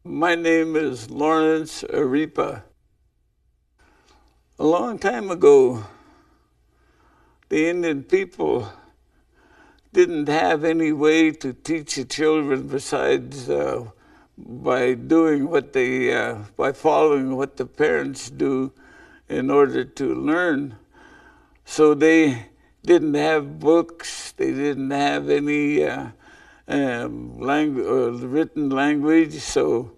My name is Lawrence Aripa. A long time ago, the Indian people didn't have any way to teach the children besides by doing by following what the parents do in order to learn. So they didn't have books. They didn't have any written language. So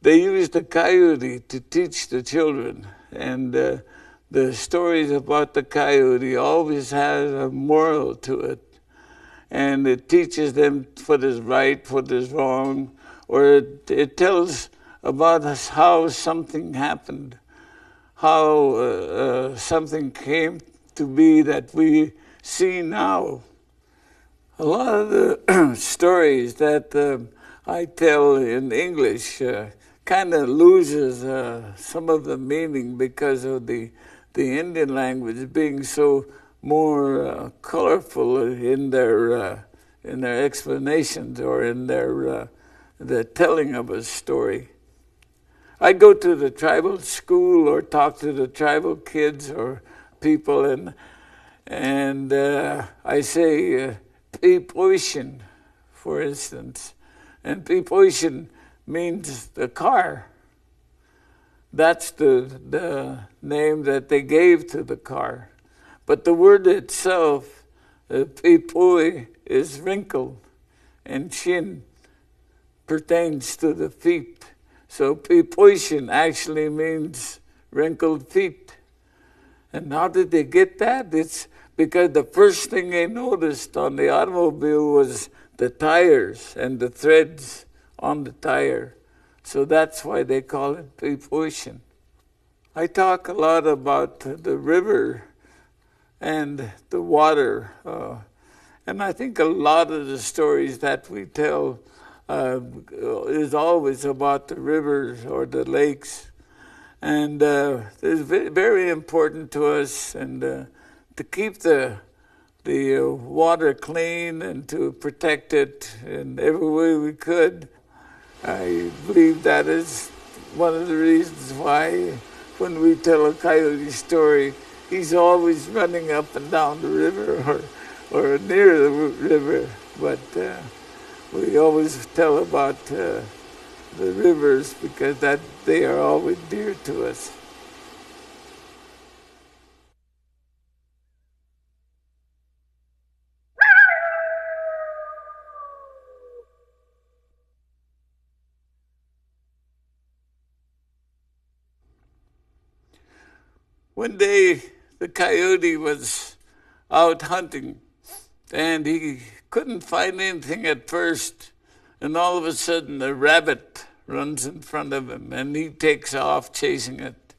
they used the coyote to teach the children. And the stories about the coyote always has a moral to it. And it teaches them what is right, what is wrong, or it tells about how something happened, how something came to be that we see now. A lot of the stories that I tell in English kind of loses some of the meaning because of the Indian language being so more colorful in their explanations or in their the telling of a story. I go to the tribal school or talk to the tribal kids or people, and I say Peepoishin, for instance, and Peepoishin means the car. That's the name that they gave to the car. But the word itself, pipui, is wrinkle, and shin pertains to the feet. So pipuishin actually means wrinkled feet. And how did they get that? It's because the first thing they noticed on the automobile was the tires and the threads on the tire. So that's why they call it pipuishin. I talk a lot about the river and the water. And I think a lot of the stories that we tell is always about the rivers or the lakes. And it's very important to us and to keep the water clean and to protect it in every way we could. I believe that is one of the reasons why when we tell a coyote story, he's always running up and down the river or near the river. But we always tell about the rivers because they are always dear to us. One day, the coyote was out hunting, and he couldn't find anything at first. And all of a sudden, a rabbit runs in front of him, and he takes off chasing it.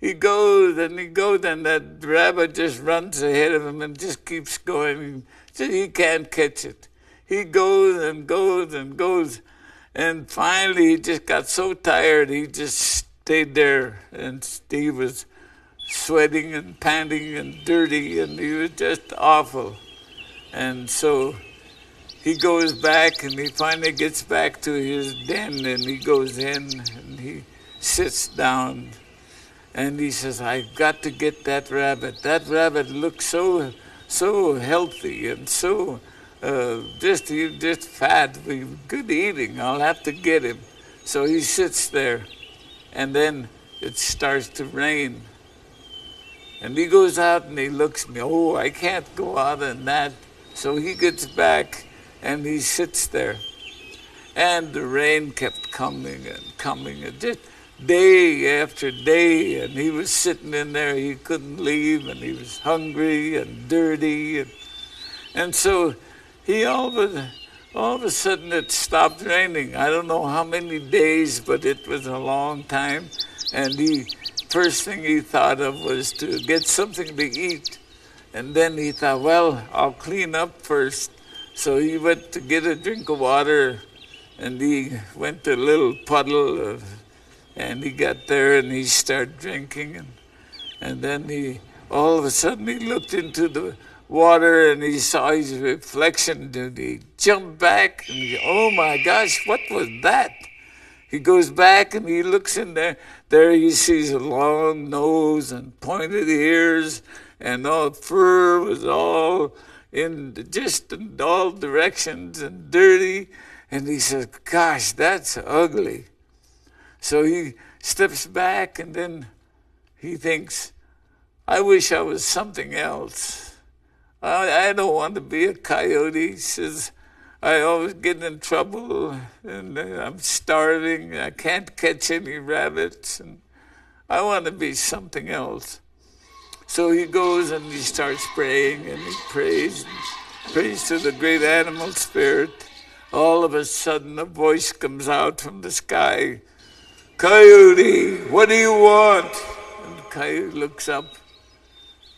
He goes, and that rabbit just runs ahead of him and just keeps going. He can't catch it. He goes and goes and goes, and finally he just got so tired, he just stayed there, and he was sweating and panting and dirty, and he was just awful. And so he goes back, and he finally gets back to his den, and he goes in, and he sits down, and he says, "I've got to get that rabbit. That rabbit looks so healthy and so just fat, with good eating. I'll have to get him." So he sits there, and then it starts to rain. And he goes out and he looks at me, "Oh, I can't go out in that." So he gets back and he sits there. And the rain kept coming and coming, and just day after day. And he was sitting in there, he couldn't leave, and he was hungry and dirty. And so he all of a sudden it stopped raining. I don't know how many days, but it was a long time. And first thing he thought of was to get something to eat. And then he thought, well, I'll clean up first. So he went to get a drink of water, and he went to a little puddle, and he got there and he started drinking. And then all of a sudden he looked into the water and he saw his reflection, and he jumped back and oh my gosh, what was that? He goes back and he looks in there. There he sees a long nose and pointed ears, and all fur was all just in all directions and dirty. And he says, gosh, that's ugly. So he steps back and then he thinks, I wish I was something else. I don't want to be a coyote. He says, I always get in trouble and I'm starving. I can't catch any rabbits. And I want to be something else. So he goes and he starts praying and he prays to the great animal spirit. All of a sudden a voice comes out from the sky. Coyote, what do you want? And the coyote looks up.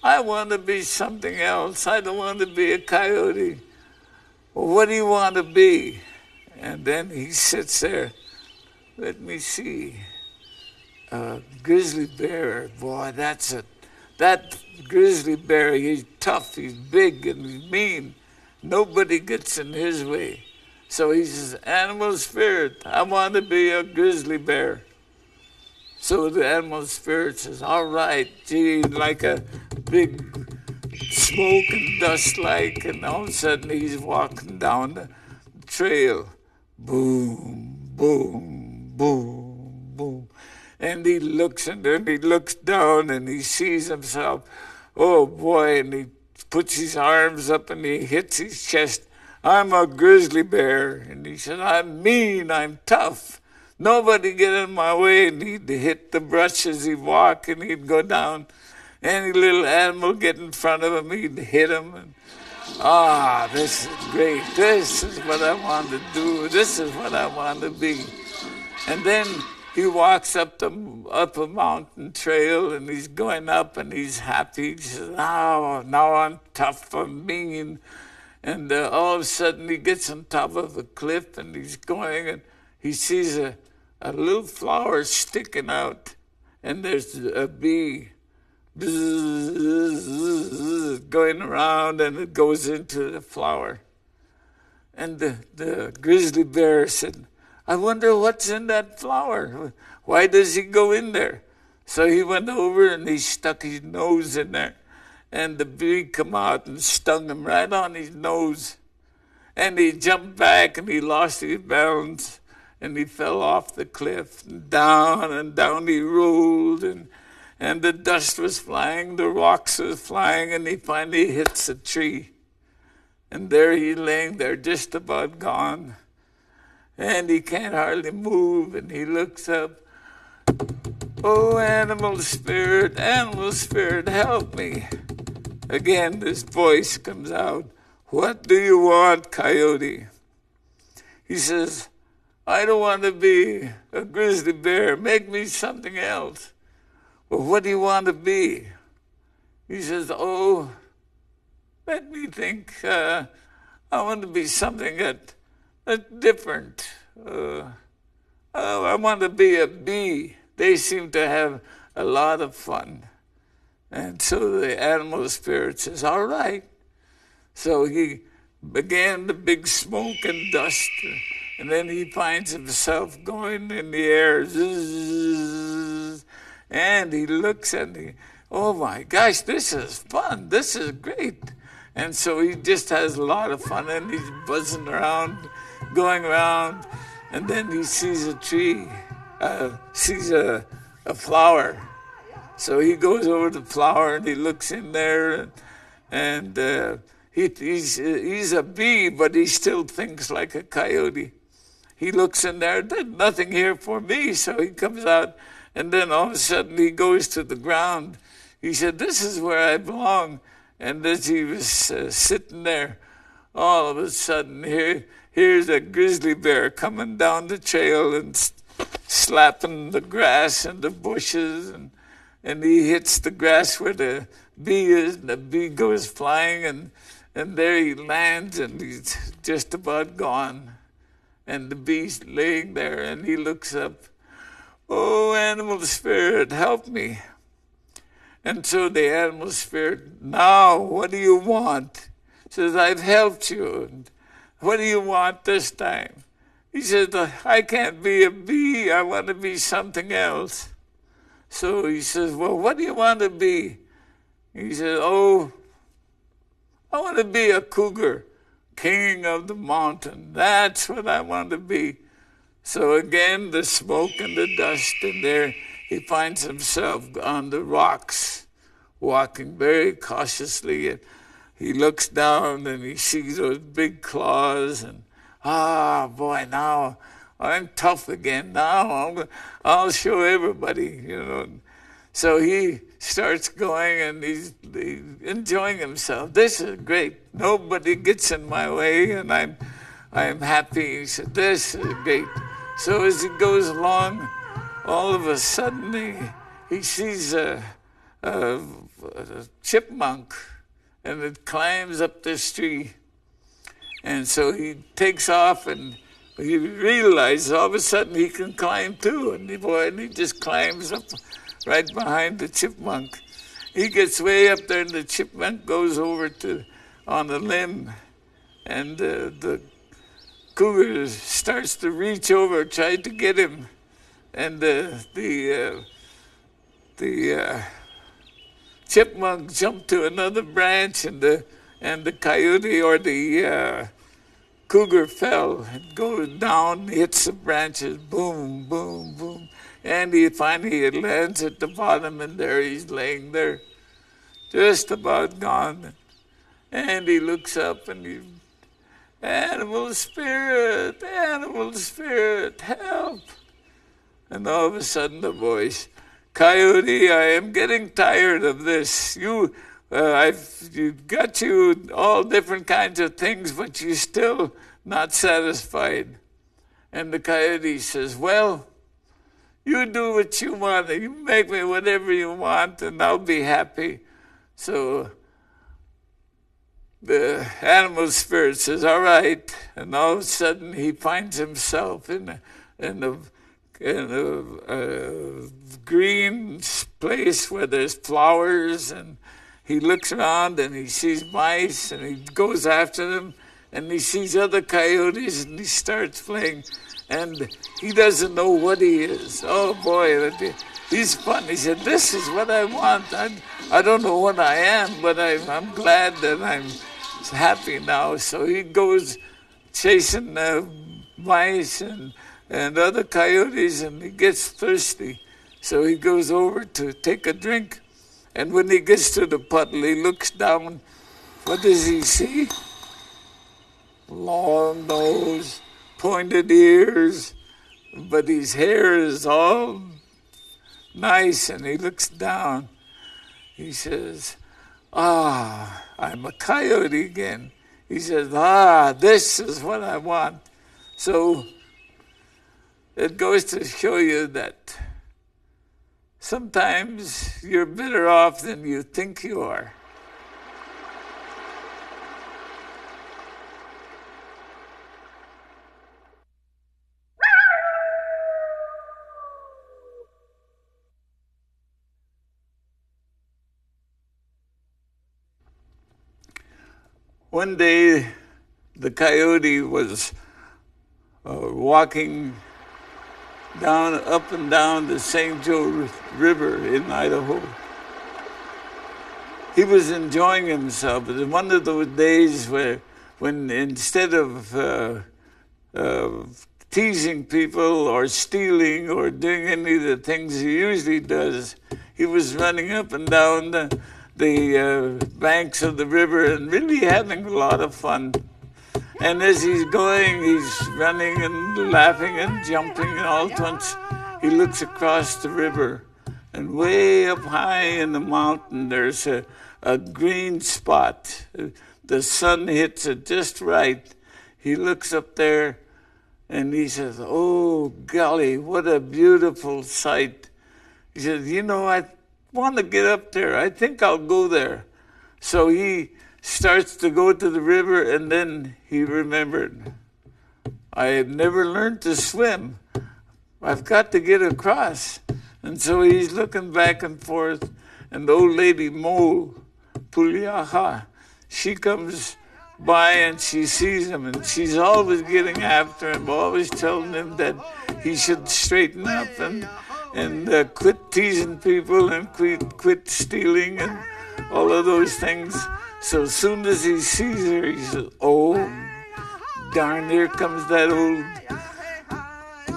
I want to be something else. I don't want to be a coyote. Well, what do you want to be? And then he sits there. Let me see. A grizzly bear. Boy, that's it. That grizzly bear, he's tough, he's big, and he's mean. Nobody gets in his way. So he says, animal spirit, I want to be a grizzly bear. So the animal spirit says, all right, gee, like a big smoke and dust like, and all of a sudden he's walking down the trail. Boom, boom, boom, boom. And he looks and then he looks down and he sees himself. Oh boy, and he puts his arms up and he hits his chest. I'm a grizzly bear. And he said, I'm mean, I'm tough. Nobody get in my way. And he'd hit the brush as he walked and he'd go down. Any little animal get in front of him, he'd hit him. And, this is great. This is what I want to do. This is what I want to be. And then he walks up a mountain trail and he's going up and he's happy. He says, now I'm tough, I'm mean. And all of a sudden he gets on top of a cliff and he's going and he sees a little flower sticking out. And there's a bee going around and it goes into the flower. And the grizzly bear said, I wonder what's in that flower. Why does he go in there? So he went over and he stuck his nose in there. And the bee come out and stung him right on his nose. And he jumped back and he lost his balance. And he fell off the cliff and down he rolled. And the dust was flying, the rocks was flying, and he finally hits a tree. And there he's laying there just about gone. And he can't hardly move, and he looks up. Oh, animal spirit, help me. Again, this voice comes out. What do you want, coyote? He says, I don't want to be a grizzly bear. Make me something else. Well, what do you want to be? He says, oh, let me think. I want to be something that's different. I want to be a bee. They seem to have a lot of fun. And so the animal spirit says, all right. So he began the big smoke and dust. And then he finds himself going in the air. Zzz, and he looks and oh my gosh, this is fun. This is great. And so he just has a lot of fun and he's buzzing around, going around. And then he sees a tree, sees a flower. So he goes over to the flower and he looks in there and he's a bee, but he still thinks like a coyote. He looks in there, there's nothing here for me. So he comes out and then all of a sudden he goes to the ground. He said, this is where I belong. And as he was sitting there, all of a sudden here's a grizzly bear coming down the trail and slapping the grass and the bushes. And he hits the grass where the bee is, and the bee goes flying, and there he lands, and he's just about gone. And the bee's laying there, and he looks up. Oh, animal spirit, help me. And so the animal spirit, now, what do you want? Says, I've helped you. And what do you want this time? He said, I can't be a bee. I want to be something else. So he says, well, what do you want to be? He said, oh, I want to be a cougar, king of the mountain. That's what I want to be. So again, the smoke and the dust, and there he finds himself on the rocks, walking very cautiously. And he looks down and he sees those big claws, and boy, now I'm tough again. Now I'll show everybody, you know. So he starts going, and he's enjoying himself. This is great. Nobody gets in my way, and I'm happy. He said, this is great. So as he goes along, all of a sudden he sees a chipmunk, and it climbs up this tree. And so he takes off, and he realizes all of a sudden he can climb too. And he just climbs up right behind the chipmunk. He gets way up there, and the chipmunk goes over on the limb, and the cougar starts to reach over, try to get him, and the chipmunk jumped to another branch, and the coyote or the cougar fell and goes down, hits the branches, boom, boom, boom. And he finally lands at the bottom, and there he's laying there, just about gone. And he looks up, and animal spirit, help. And all of a sudden the voice, Coyote, I am getting tired of this. I've got you all different kinds of things, but you're still not satisfied. And the coyote says, well, you do what you want. You make me whatever you want, and I'll be happy. So the animal spirit says, all right. And all of a sudden he finds himself in a green place where there's flowers, and he looks around and he sees mice, and he goes after them, and he sees other coyotes, and he starts playing, and he doesn't know what he is. Oh boy, he's fun. He said, this is what I want. I don't know what I am, but I'm glad that I'm happy now. So he goes chasing mice and other coyotes, and he gets thirsty. So he goes over to take a drink, and when he gets to the puddle, he looks down. What does he see? Long nose, pointed ears, but his hair is all nice, and he looks down. He says, I'm a coyote again. He says, this is what I want. So it goes to show you that sometimes you're better off than you think you are. One day, the coyote was walking up and down the St. Joe River in Idaho. He was enjoying himself. It was one of those days when instead of teasing people or stealing or doing any of the things he usually does, he was running up and down the banks of the river and really having a lot of fun. And as he's going, he's running and laughing and jumping, and all at once he looks across the river, and way up high in the mountain there's a green spot. The sun hits it just right. He looks up there and he says, oh golly, what a beautiful sight. He says, I want to get up there. I think I'll go there. So he starts to go to the river, and then he remembered, I have never learned to swim. I've got to get across. And so he's looking back and forth, and the old lady Mo Puliaha, she comes by and she sees him, and she's always getting after him, always telling him that he should straighten up and quit teasing people and quit stealing and all of those things. So as soon as he sees her, he says, "Oh, darn, here comes that old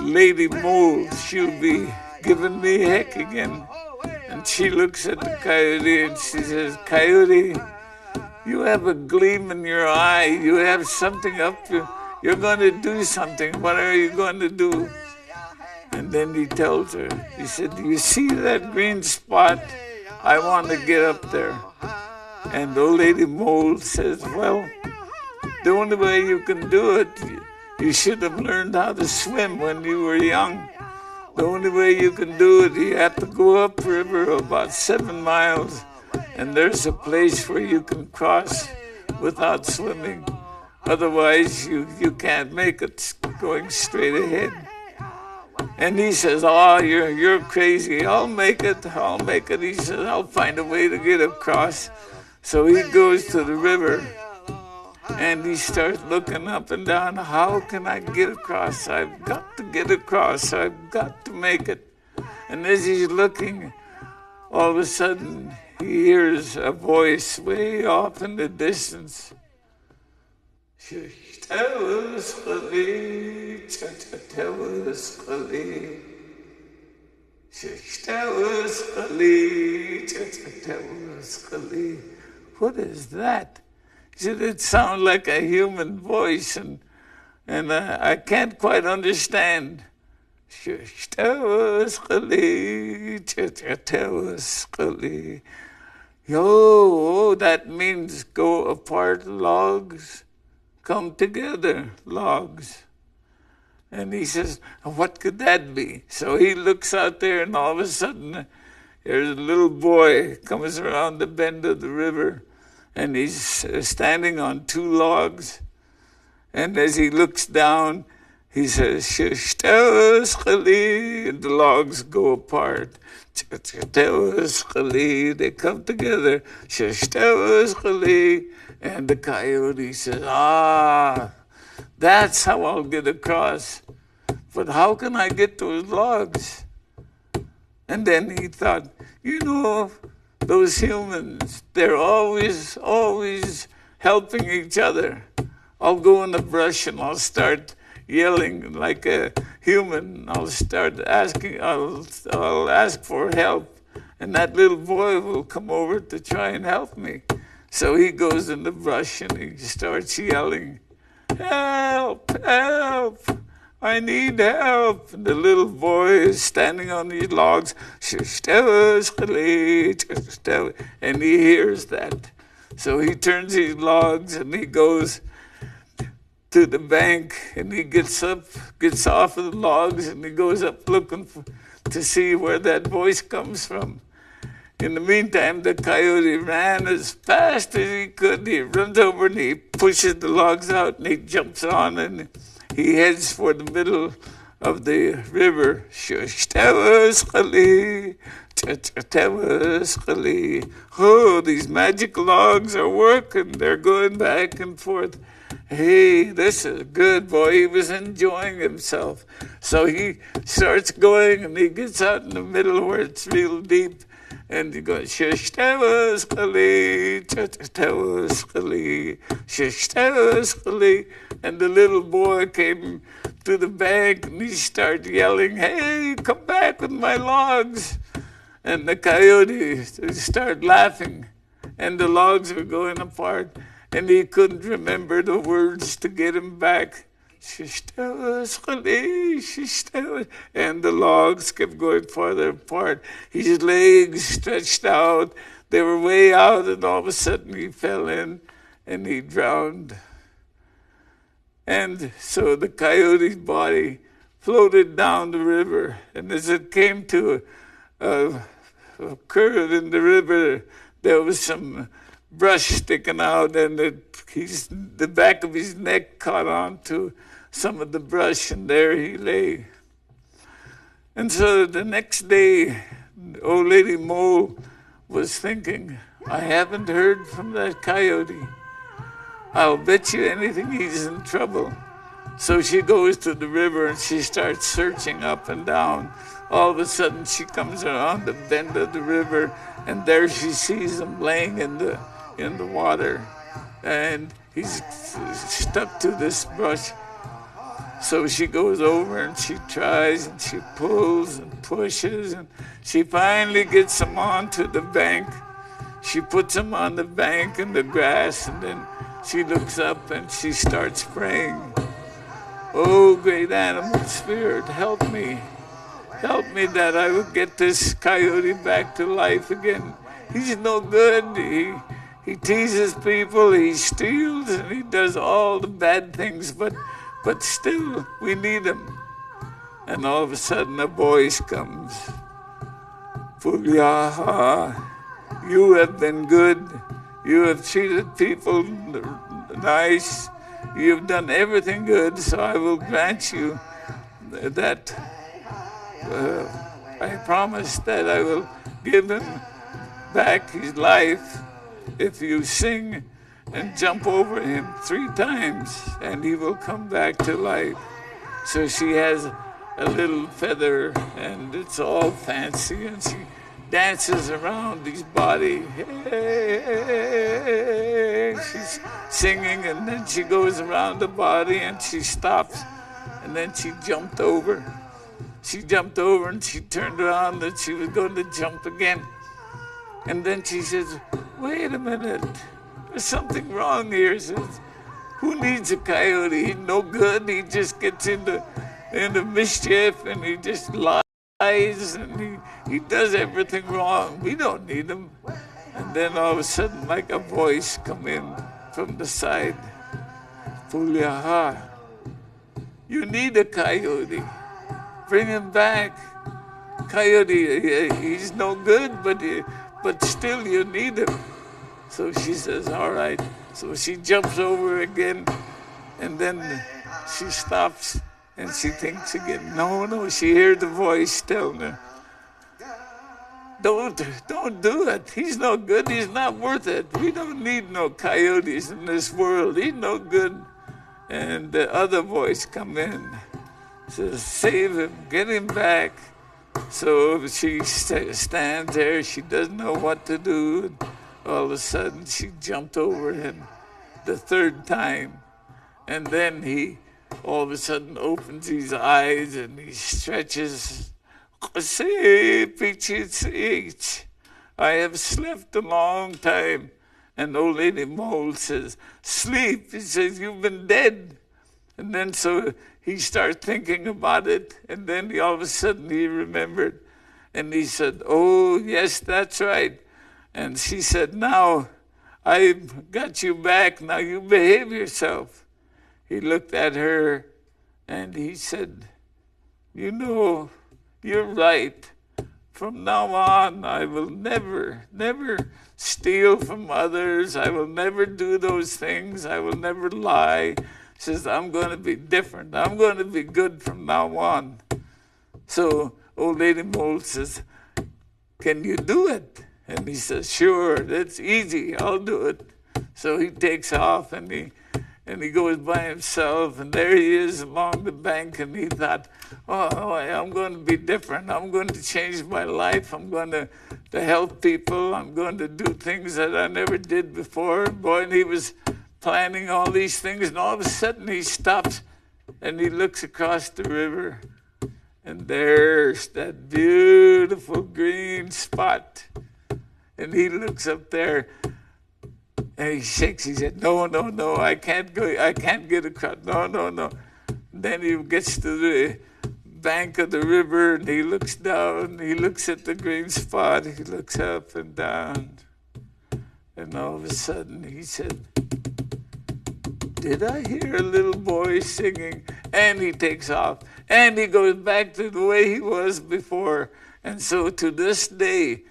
lady mole. She'll be giving me heck again." And she looks at the coyote and she says, "Coyote, you have a gleam in your eye. You have something up. You're going to do something. What are you going to do?" And then he tells her, he said, "Do you see that green spot? I want to get up there." And the old lady mole says, "Well, the only way you can do it, you should have learned how to swim when you were young. The only way you can do it, you have to go upriver about 7 miles, and there's a place where you can cross without swimming. Otherwise, you can't make it going straight ahead." And he says, "Oh, you're crazy. I'll make it. I'll make it." He says, "I'll find a way to get across." So he goes to the river and he starts looking up and down. How can I get across? I've got to get across. I've got to make it. And as he's looking, all of a sudden he hears a voice way off in the distance. What is that? It sounds like a human voice, and I can't quite understand. Yo, that means go apart logs, come together logs. And he says, "What could that be?" So he looks out there, and all of a sudden, there's a little boy comes around the bend of the river, and he's standing on 2 logs. And as he looks down, he says, "Shishtawaskali," and the logs go apart. They come together. Shishtawaskali. And the coyote says, "Ah, that's how I'll get across. But how can I get those logs?" And then he thought, those humans, they're always helping each other. I'll go in the brush and I'll start yelling like a human. I'll ask for help, and that little boy will come over to try and help me. So he goes in the brush and he starts yelling, "Help, help, I need help." And the little boy is standing on these logs, and he hears that. So he turns these logs and he goes to the bank, and he gets off of the logs, and he goes up looking to see where that voice comes from. In the meantime, the coyote ran as fast as he could. He runs over and he pushes the logs out, and he jumps on, and he heads for the middle of the river. Oh, these magic logs are working. They're going back and forth. Hey, this is good, boy. He was enjoying himself. So he starts going, and he gets out in the middle where it's real deep. And he goes, and the little boy came to the bank, and he started yelling, "Hey, come back with my logs." And the coyote started laughing, and the logs were going apart, and he couldn't remember the words to get him back. And the logs kept going farther apart. His legs stretched out. They were way out, and all of a sudden he fell in and he drowned. And so the coyote's body floated down the river, and as it came to a curve in the river, there was some brush sticking out, and the back of his neck caught on to some of the brush, and there he lay. And so the next day, old lady Mole was thinking, "I haven't heard from that coyote. I'll bet you anything he's in trouble. So she goes to the river and she starts searching up and down. All of a sudden she comes around the bend of the river, and there she sees him laying in the water. And he's stuck to this brush. So she goes over and she tries and she pulls and pushes, and she finally gets him onto the bank. She puts him on the bank in the grass, and then she looks up and she starts praying. Oh, great animal spirit, help me. Help me that I will get this coyote back to life again. He's no good. He teases people, he steals, and he does all the bad things, but still, we need him. And all of a sudden, a voice comes. Pulyaha, you have been good. You have treated people nice. You have done everything good, so I will grant you that. I promise that I will give him back his life if you sing and jump over him 3 times, and he will come back to life. So she has a little feather, and it's all fancy, and she dances around his body. Hey, she's singing, and then she goes around the body, and she stops, and then she jumped over. She jumped over, and she turned around, and she was going to jump again. And then she says, wait a minute, there's something wrong here. She says, who needs a coyote? He's no good. He just gets into mischief, and he just lies, and he does everything wrong. We don't need him. And then all of a sudden, like a voice come in from the side. Pulyaha, you need a coyote. Bring him back. Coyote, he's no good, but still you need him. So she says, all right. So she jumps over again, and then she stops, and she thinks again. No, she hears the voice telling her, don't do it. He's no good. He's not worth it. We don't need no coyotes in this world. He's no good. And the other voice come in, says, save him, get him back. So she stands there. She doesn't know what to do. All of a sudden, she jumped over him the 3rd time. And then he all of a sudden opens his eyes and he stretches. I have slept a long time. And old lady Mole says, sleep. He says, you've been dead. And then so he starts thinking about it. And then all of a sudden he remembered. And he said, oh, yes, that's right. And she said, now I've got you back. Now you behave yourself. He looked at her and he said, you know, you're right. From now on, I will never steal from others. I will never do those things. I will never lie. He says, I'm going to be different. I'm going to be good from now on. So old lady Mole says, can you do it? And he says, sure, that's easy. I'll do it. So he takes off and he goes by himself, and there he is along the bank, and he thought, oh, I'm going to be different. I'm going to change my life. I'm going to help people. I'm going to do things that I never did before. Boy, and he was planning all these things, and all of a sudden he stops and he looks across the river, and there's that beautiful green spot. And he looks up there, and he shakes his head. No, I can't go. I can't get across. No. Then he gets to the bank of the river, and he looks down. He looks at the green spot. He looks up and down. And all of a sudden, he said, did I hear a little boy singing? And he takes off. And he goes back to the way he was before. And so to this day,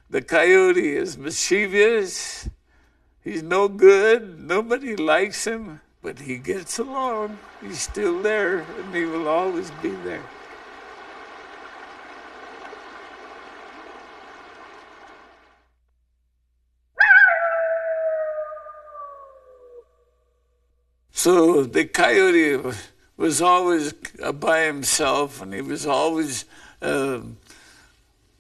the coyote is mischievous. He's no good. Nobody likes him. But he gets along. He's still there, and he will always be there. So the coyote was always by himself, and he was always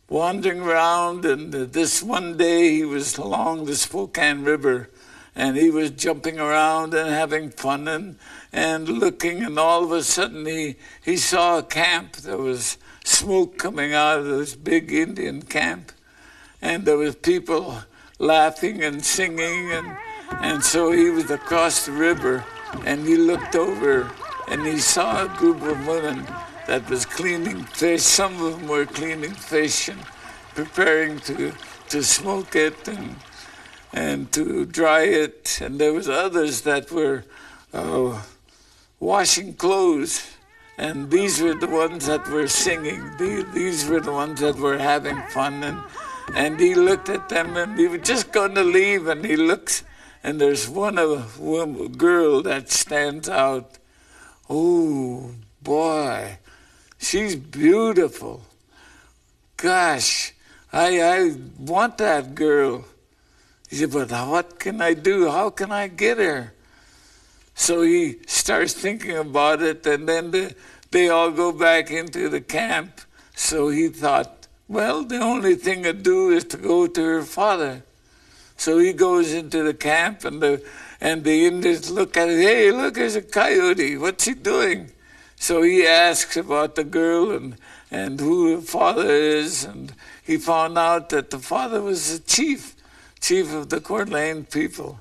wandering around. And this one day he was along the Spokane River, and he was jumping around and having fun and looking, and all of a sudden he saw a camp. There was smoke coming out of this big Indian camp, and there was people laughing and singing, and so he was across the river, and he looked over and he saw a group of women that was cleaning fish. Some of them were cleaning fish and preparing to smoke it and to dry it, and there was others that were washing clothes, and these were the ones that were singing. These were the ones that were having fun, and he looked at them, and he was just going to leave, and he looks, and there's one girl that stands out. Oh boy, she's beautiful. Gosh, I want that girl. He said, but what can I do? How can I get her? So he starts thinking about it, and then they all go back into the camp. So he thought, well, the only thing to do is to go to her father. So he goes into the camp, and the Indians look at it. Hey, look, there's a coyote. What's he doing? So he asks about the girl and who the father is, and he found out that the father was the chief of the Coeur d'Alene people.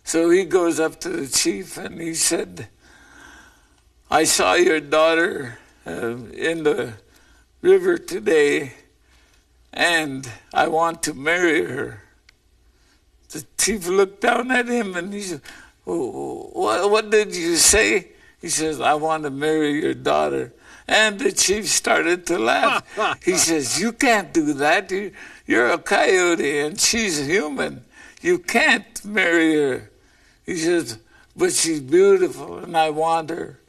So he goes up to the chief and he said, I saw your daughter in the river today, and I want to marry her. The chief looked down at him and he said, what did you say? He says, I want to marry your daughter. And the chief started to laugh. He says, you can't do that. You're a coyote and she's human. You can't marry her. He says, but she's beautiful and I want her.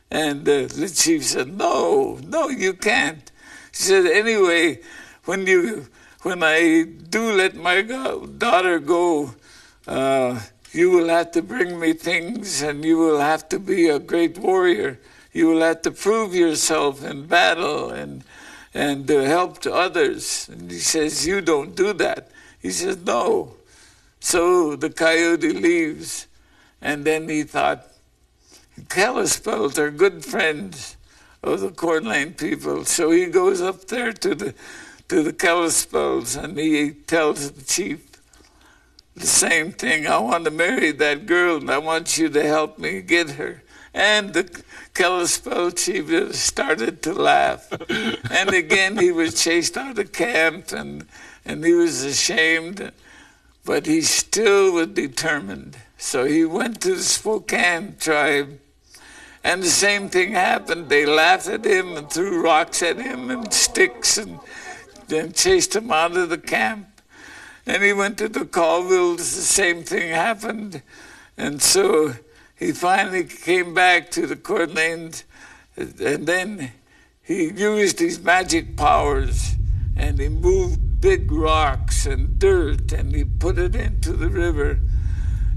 And the chief said, no, you can't. He said, anyway, when I do let my daughter go, you will have to bring me things, and you will have to be a great warrior. You will have to prove yourself in battle and help to others. And he says, you don't do that. He says, no. So the coyote leaves, and then he thought, Kalispels are good friends of the Coeur d'Alene people. So he goes up there to the Kalispels, and he tells the chief the same thing. I want to marry that girl, and I want you to help me get her. And the Kalispel chief started to laugh. And again, he was chased out of camp, and he was ashamed, but he still was determined. So he went to the Spokane tribe, and the same thing happened. They laughed at him and threw rocks at him and sticks and then chased him out of the camp. And he went to the Colvilles, the same thing happened. And so he finally came back to the Coeur d'Alene, and then he used his magic powers, and he moved big rocks and dirt, and he put it into the river.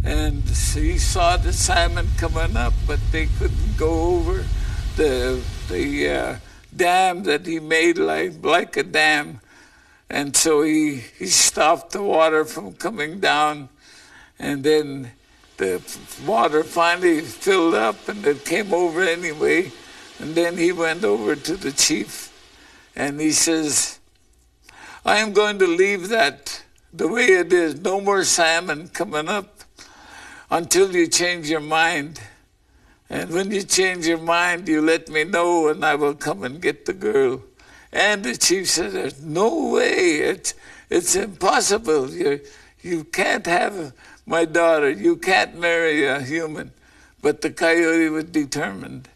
And he saw the salmon coming up, but they couldn't go over the dam that he made like a dam. And so he stopped the water from coming down, and then the water finally filled up, and it came over anyway. And then he went over to the chief, and he says, I am going to leave that the way it is. No more salmon coming up until you change your mind. And when you change your mind, you let me know, and I will come and get the girl. And the chief said, there's no way. It's impossible. You can't have my daughter. You can't marry a human. But the coyote was determined.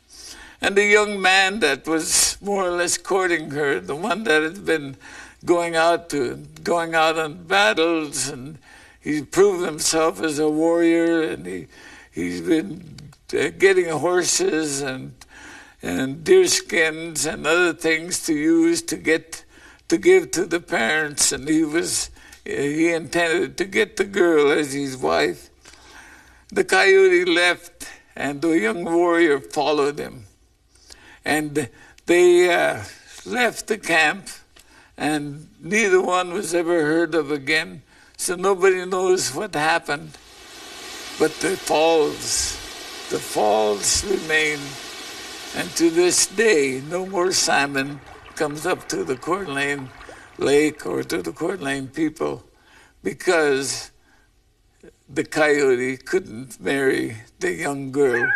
And the young man that was more or less courting her, the one that had been going out on battles, and he proved himself as a warrior, and he's been getting horses and deer skins and other things to use to give to the parents, and he intended to get the girl as his wife. The coyote left, and the young warrior followed him. And they left the camp, and neither one was ever heard of again, so nobody knows what happened. But the falls remain, and to this day, no more salmon comes up to the Coeur d'Alene Lake or to the Coeur d'Alene people, because the coyote couldn't marry the young girl